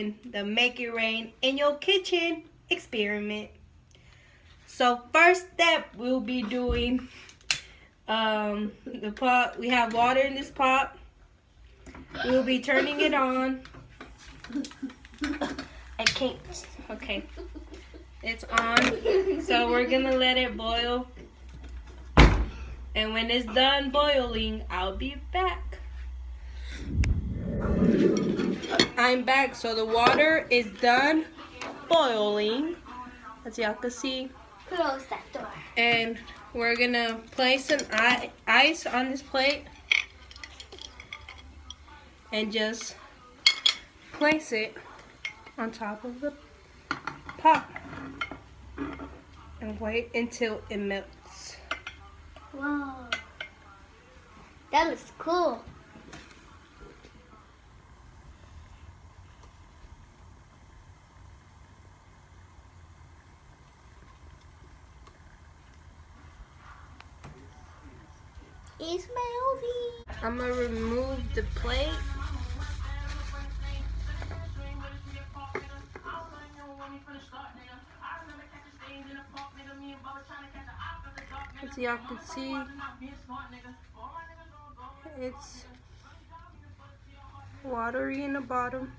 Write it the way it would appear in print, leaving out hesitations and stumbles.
doing the Make It Rain in Your Kitchen experiment. So first step, we'll be doing the pot. We have water in this pot. We'll be turning it on. I can't. Okay. It's on. So we're gonna let it boil. And when it's done boiling, I'll be back. I'm back. So the water is done boiling, as y'all can see. Close that door. And we're gonna place some ice on this plate and just place it on top of the pot and wait until it melts. Wow. That looks cool. It's melting. I'm gonna remove the plate. As y'all can see, it's watery in the bottom.